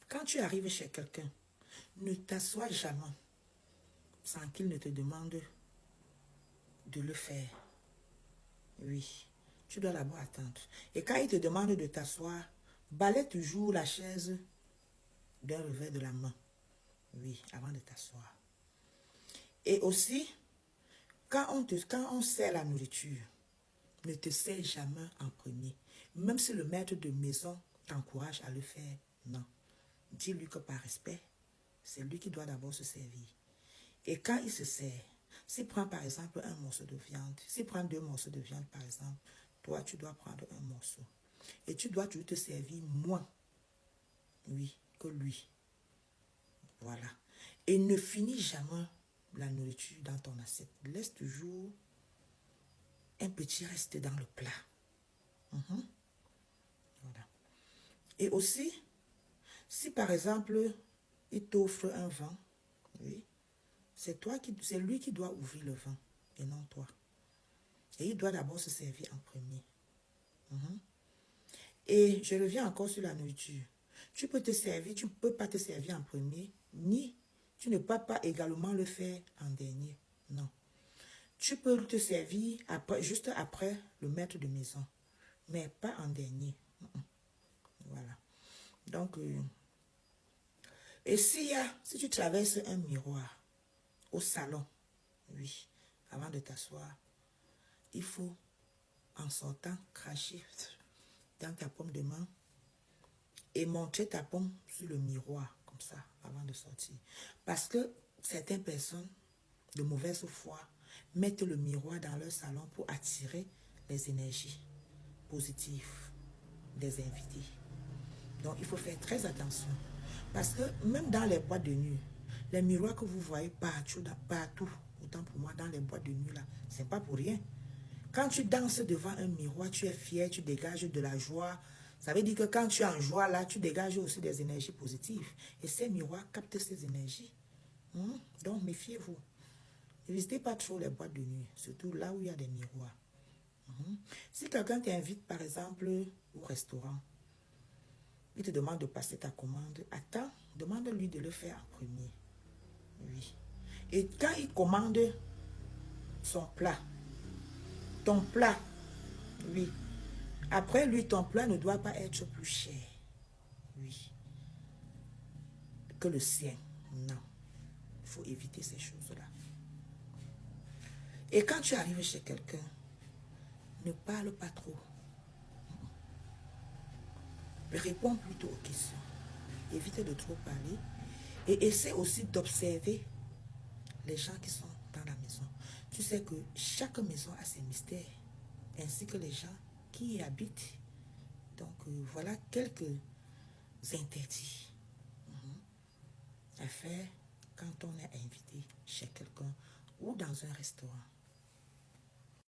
Quand tu arrives chez quelqu'un, ne t'assois jamais sans qu'il ne te demande de le faire. Oui, tu dois d'abord attendre. Et quand il te demande de t'asseoir, balaie toujours la chaise d'un revers de la main. Oui, avant de t'asseoir. Et aussi, quand on sert la nourriture, ne te sers jamais en premier. Même si le maître de maison t'encourage à le faire, non. Dis-lui que par respect, c'est lui qui doit d'abord se servir. Et quand il se sert, s'il prend par exemple un morceau de viande, s'il prend 2 morceaux de viande par exemple, toi tu dois prendre un morceau. Et tu dois toujours te servir moins, oui, que lui. Voilà. Et ne finis jamais la nourriture dans ton assiette. Laisse toujours un petit reste dans le plat. Voilà. Et aussi, si par exemple, il t'offre un vin, oui, c'est lui qui doit ouvrir le vin et non toi. Et il doit d'abord se servir en premier. Et je reviens encore sur la nourriture. Tu peux te servir, tu ne peux pas te servir en premier, ni tu ne peux pas également le faire en dernier. Non. Tu peux te servir après, juste après le maître de maison, mais pas en dernier. Voilà. Donc, et si tu traverses un miroir au salon, oui, avant de t'asseoir, il faut, en sortant, cracher dans ta paume de main et montrer ta paume sur le miroir, comme ça, avant de sortir. Parce que certaines personnes de mauvaise foi mettent le miroir dans leur salon pour attirer les énergies positives des invités. Donc, il faut faire très attention. Parce que même dans les boîtes de nuit, les miroirs que vous voyez partout, autant pour moi, dans les boîtes de nuit, là, c'est pas pour rien. Quand tu danses devant un miroir, tu es fier, tu dégages de la joie. Ça veut dire que quand tu es en joie, là, tu dégages aussi des énergies positives. Et ces miroirs captent ces énergies. Donc, méfiez-vous. Ne visitez pas trop les boîtes de nuit, surtout là où il y a des miroirs. Si quelqu'un t'invite, par exemple, au restaurant, il te demande de passer ta commande, attends, demande-lui de le faire en premier. Oui. Et quand il commande son plat, ton plat, oui, après lui, ton plat ne doit pas être plus cher, oui, que le sien. Non, il faut éviter ces choses-là. Et quand tu arrives chez quelqu'un, ne parle pas trop. Réponds plutôt aux questions. Évite de trop parler. Et essaie aussi d'observer les gens qui sont dans la maison. Tu sais que chaque maison a ses mystères, ainsi que les gens qui y habitent. Donc, voilà quelques interdits à faire quand on est invité chez quelqu'un ou dans un restaurant.